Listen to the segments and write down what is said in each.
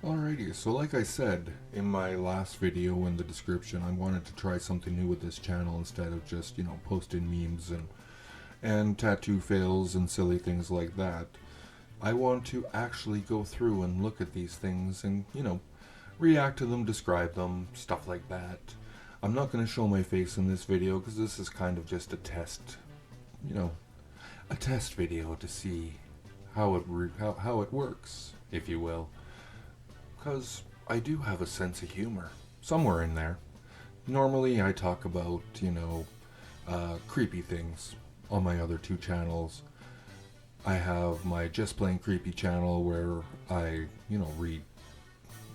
Alrighty, so like I said in my last video in the description, I wanted to try something new with this channel instead of just, posting memes and tattoo fails and silly things like that. I want to actually go through and look at these things and, react to them, describe them, stuff like that. I'm not going to show my face in this video because this is kind of just a test, a test video to see how it works, if you will. Because I do have a sense of humor somewhere in there. Normally I talk about, creepy things on my other two channels. I have my Just Plain Creepy channel where I, read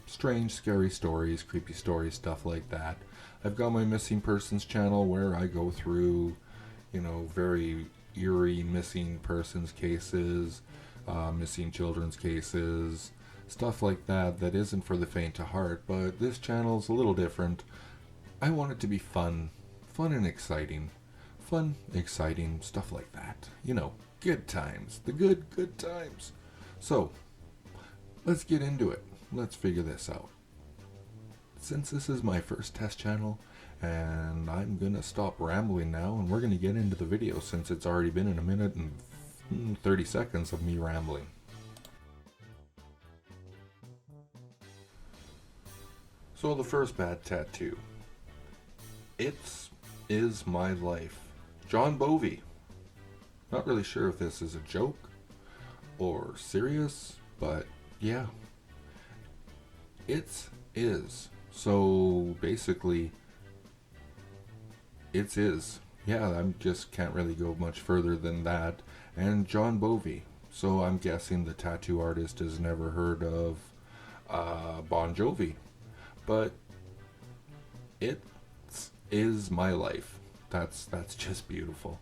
strange, scary stories, creepy stories, stuff like that. I've got my Missing Persons channel where I go through, very eerie missing persons cases, missing children's cases, stuff like that isn't for the faint of heart, but this channel's a little different. I want it to be fun and exciting. Fun, exciting, stuff like that. Good times. The good times. So, let's get into it. Let's figure this out. Since this is my first test channel, and I'm gonna stop rambling now, and we're gonna get into the video since it's already been in a minute and 30 seconds of me rambling. So the first bad tattoo. It is my life. John Bovi. Not really sure if this is a joke or serious, but yeah. It is. So basically, it is. Yeah, I just can't really go much further than that. And John Bovi. So I'm guessing the tattoo artist has never heard of Bon Jovi. But it is my life. That's just beautiful.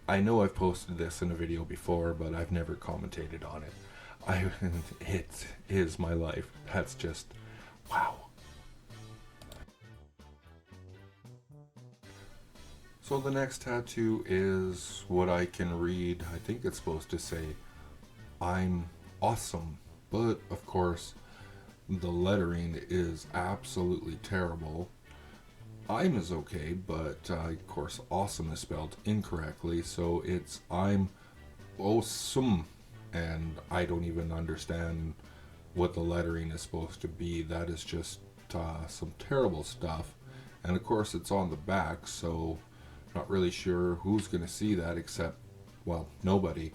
I know I've posted this in a video before, but I've never commentated on it. It is my life. That's just wow. So the next tattoo is what I can read. I think it's supposed to say, "I'm awesome," but of course, the lettering is absolutely terrible. I'm is okay, but of course awesome is spelled incorrectly, so it's I'm awesome, and I don't even understand what the lettering is supposed to be. That is just some terrible stuff, and of course it's on the back, so not really sure who's going to see that except, well, nobody,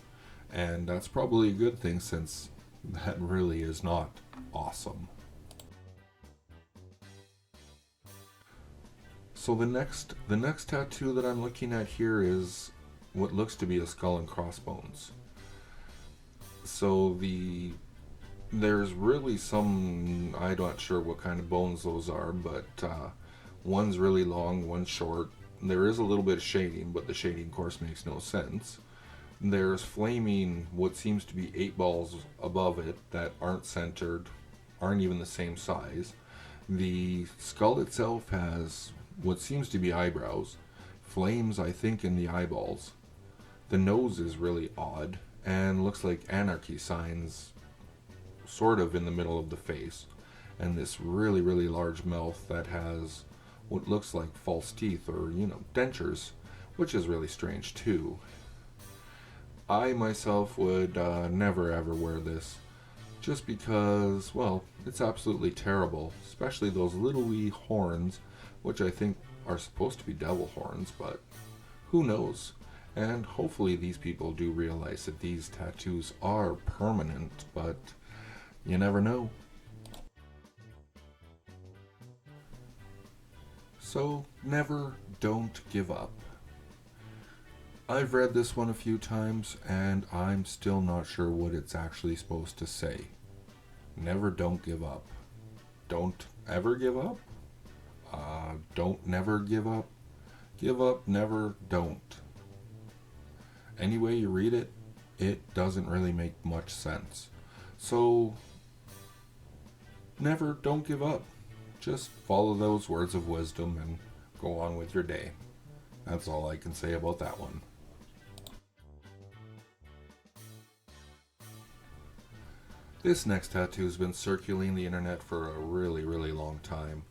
and that's probably a good thing since that really is not awesome. So the next tattoo that I'm looking at here is what looks to be a skull and crossbones. So there's really some, I'm not sure what kind of bones those are, but one's really long, one's short. There is a little bit of shading, but the shading of course makes no sense. There's flaming, what seems to be 8 balls above it that aren't centered, aren't even the same size. The skull itself has what seems to be eyebrows, flames I think in the eyeballs. The nose is really odd and looks like anarchy signs sort of in the middle of the face, and this really large mouth that has what looks like false teeth or dentures, which is really strange too. I myself would never ever wear this just because, well, it's absolutely terrible, especially those little wee horns, which I think are supposed to be devil horns, but who knows? And hopefully these people do realize that these tattoos are permanent, but you never know. So never, don't give up. I've read this one a few times and I'm still not sure what it's actually supposed to say. Never, don't give up. Don't ever give up? Don't never give up? Give up, never, don't. Any way you read it, it doesn't really make much sense. So, never, don't give up. Just follow those words of wisdom and go on with your day. That's all I can say about that one. This next tattoo has been circulating the internet for a really, really long time.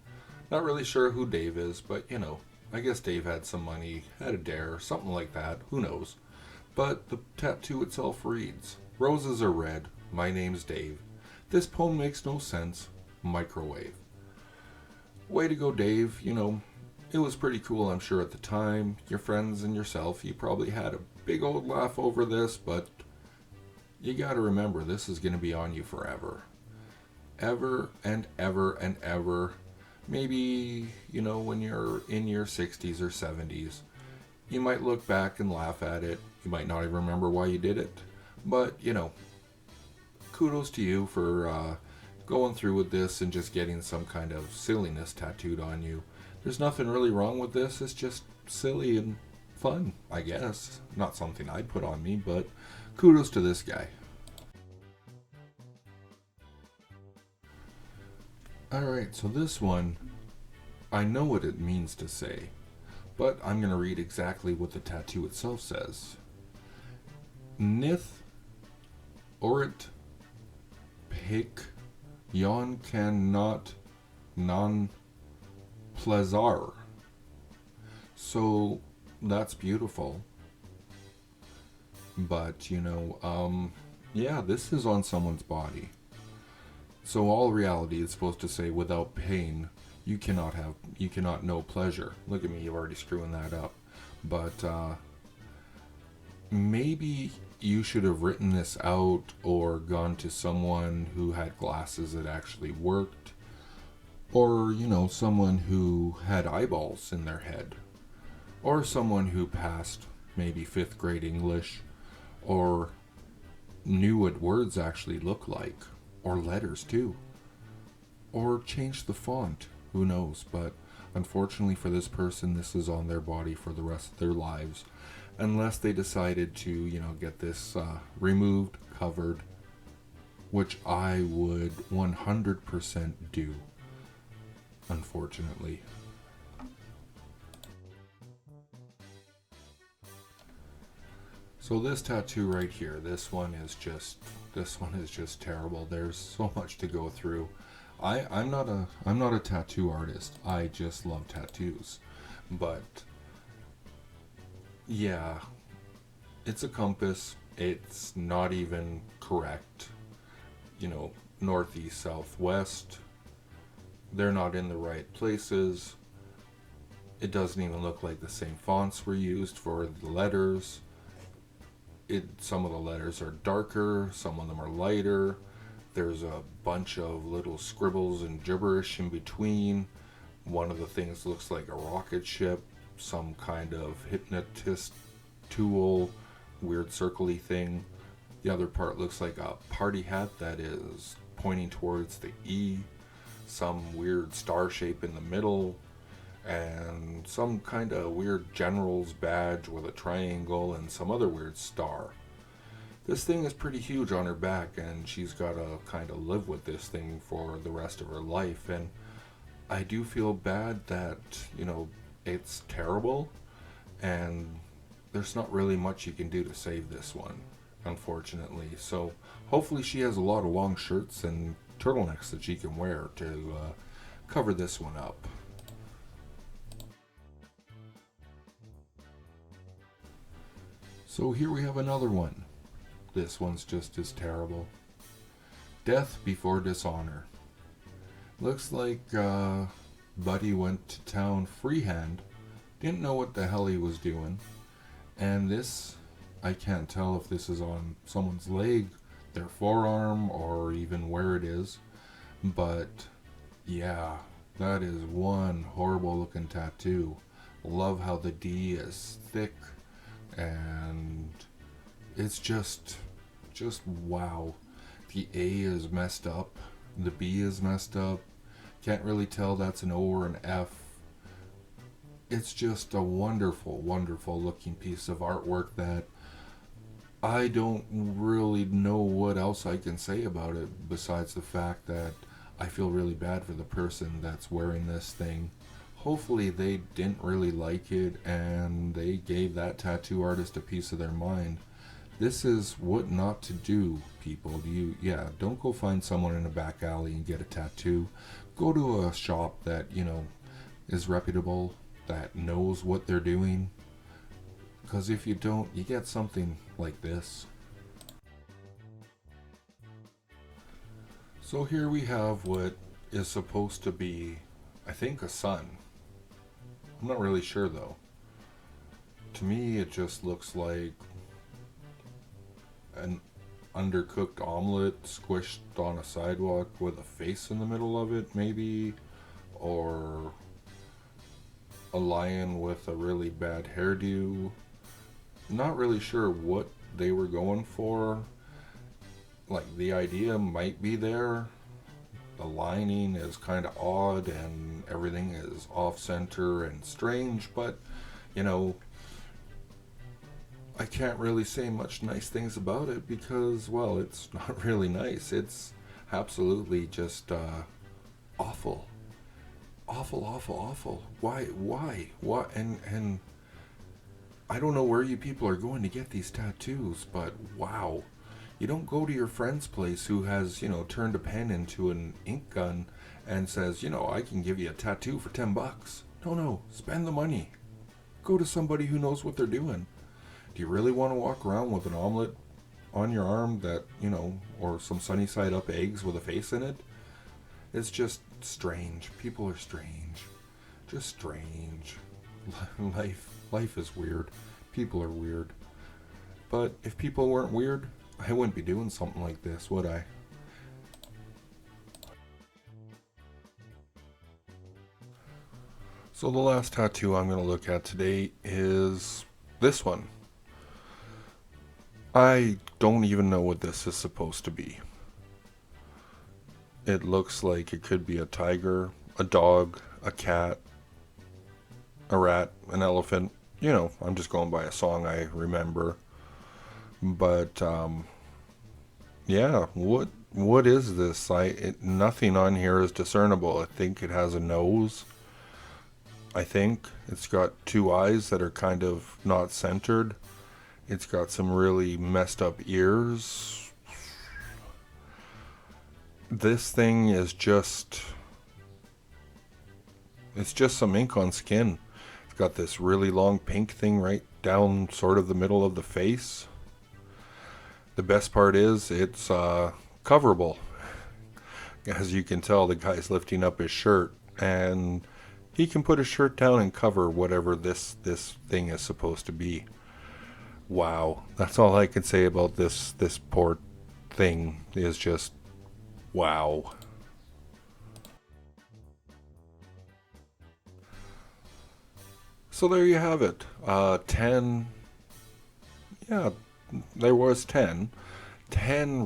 Not really sure who Dave is, but you know, I guess Dave had some money, had a dare, something like that, who knows. But the tattoo itself reads, "Roses are red, my name's Dave. This poem makes no sense, microwave." Way to go, Dave. You know, it was pretty cool, I'm sure, at the time. Your friends and yourself, you probably had a big old laugh over this, but you gotta remember, this is gonna be on you forever. Ever and ever and ever. Maybe, you know, when you're in your 60s or 70s, you might look back and laugh at it. You might not even remember why you did it. But, you know, kudos to you for going through with this and just getting some kind of silliness tattooed on you. There's nothing really wrong with this. It's just silly and fun, I guess. Not something I'd put on me, but kudos to this guy. Alright, so this one, I know what it means to say, but I'm going to read exactly what the tattoo itself says. Nith orit pic yon cannot non plezar. So that's beautiful. But, you know, yeah, this is on someone's body. So all reality is supposed to say, without pain, you cannot know pleasure. Look at me, you're already screwing that up. But maybe you should have written this out or gone to someone who had glasses that actually worked. Or, you know, someone who had eyeballs in their head. Or someone who passed maybe 5th grade English. Or knew what words actually look like. Or letters too. Or changed the font. Who knows? But unfortunately for this person, this is on their body for the rest of their lives. Unless they decided to, you know, get this removed, covered. Which I would 100% do. Unfortunately. So this tattoo right here, this one is just terrible. There's so much to go through. I'm not a tattoo artist. I just love tattoos. But yeah, it's a compass. It's not even correct. You know, northeast, southwest. They're not in the right places. It doesn't even look like the same fonts were used for the letters. Some of the letters are darker, some of them are lighter. There's a bunch of little scribbles and gibberish in between. One of the things looks like a rocket ship, some kind of hypnotist tool, weird circly thing. The other part looks like a party hat that is pointing towards the E, some weird star shape in the middle, and some kind of weird general's badge with a triangle and some other weird star. This thing is pretty huge on her back, and she's got to kind of live with this thing for the rest of her life. And I do feel bad that, you know, it's terrible, and there's not really much you can do to save this one, unfortunately. So hopefully she has a lot of long shirts and turtlenecks that she can wear to cover this one up. So here we have another one. This one's just as terrible. Death before dishonor. Looks like Buddy went to town freehand. Didn't know what the hell he was doing. And this, I can't tell if this is on someone's leg, their forearm, or even where it is. But yeah, that is one horrible looking tattoo. Love how the D is thick. And it's just wow. The A is messed up. The B is messed up. Can't really tell that's an O or an F. It's just a wonderful, wonderful looking piece of artwork that I don't really know what else I can say about it besides the fact that I feel really bad for the person that's wearing this thing. Hopefully they didn't really like it and they gave that tattoo artist a piece of their mind. This is what not to do, people. Don't go find someone in a back alley and get a tattoo. Go to a shop that, is reputable, that knows what they're doing. Because if you don't, you get something like this. So here we have what is supposed to be, I think, a sun. I'm not really sure though. To me, it just looks like an undercooked omelet squished on a sidewalk with a face in the middle of it, maybe, or a lion with a really bad hairdo. Not really sure what they were going for. Like, the idea might be there. The lining is kind of odd and everything is off center and strange, but I can't really say much nice things about it because, well, it's not really nice. It's absolutely just awful. Awful, awful, awful. Why? What? And I don't know where you people are going to get these tattoos, but wow. You don't go to your friend's place who has, turned a pen into an ink gun and says, I can give you a tattoo for $10. No, spend the money. Go to somebody who knows what they're doing. Do you really want to walk around with an omelet on your arm that, or some sunny side up eggs with a face in it? It's just strange. People are strange. Just strange. Life is weird. People are weird. But if people weren't weird, I wouldn't be doing something like this, would I? So the last tattoo I'm going to look at today is this one. I don't even know what this is supposed to be. It looks like it could be a tiger, a dog, a cat, a rat, an elephant. I'm just going by a song I remember. But yeah, what is this? Nothing on here is discernible. I think it has a nose. I think it's got two eyes that are kind of not centered. It's got some really messed up ears. This thing is just, it's just some ink on skin. It's got this really long pink thing right down sort of the middle of the face. The best part is it's coverable. As you can tell, the guy's lifting up his shirt and he can put his shirt down and cover whatever this thing is supposed to be. Wow, that's all I can say about this poor thing is just wow. So there you have it. 10, yeah, there was 10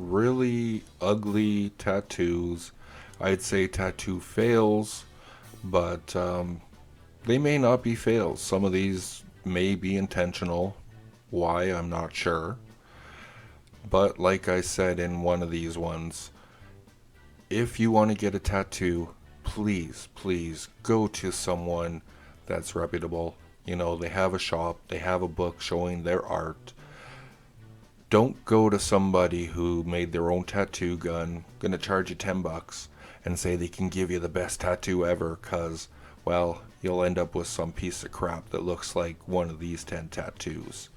really ugly tattoos. I'd say tattoo fails, but they may not be fails. Some of these may be intentional. Why, I'm not sure. But like I said in one of these ones, if you want to get a tattoo, please go to someone that's reputable. They have a shop, they have a book showing their art. Don't go to somebody who made their own tattoo gun, gonna charge you $10, and say they can give you the best tattoo ever, cause, well, you'll end up with some piece of crap that looks like one of these 10 tattoos.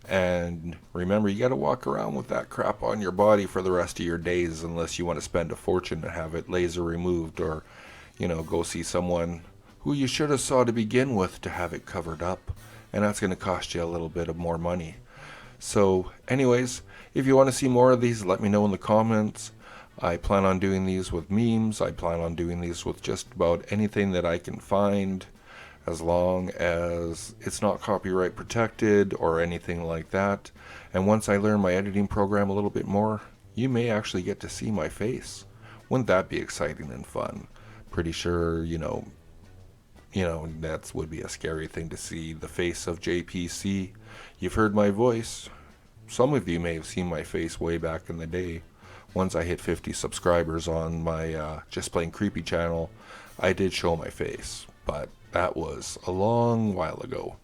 And remember, you gotta walk around with that crap on your body for the rest of your days, unless you want to spend a fortune to have it laser removed, or, go see someone who you should have saw to begin with to have it covered up, and that's gonna cost you a little bit of more money. So anyways, if you want to see more of these, let me know in the comments. I plan on doing these with memes. I plan on doing these with just about anything that I can find, as long as it's not copyright protected or anything like that. And once I learn my editing program a little bit more, you may actually get to see my face. Wouldn't that be exciting and fun? Pretty sure, that would be a scary thing to see the face of JPC. You've heard my voice. Some of you may have seen my face way back in the day. Once I hit 50 subscribers on my Just Plain Creepy channel, I did show my face, but that was a long while ago.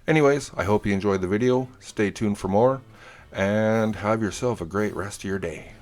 Anyways, I hope you enjoyed the video. Stay tuned for more, and have yourself a great rest of your day.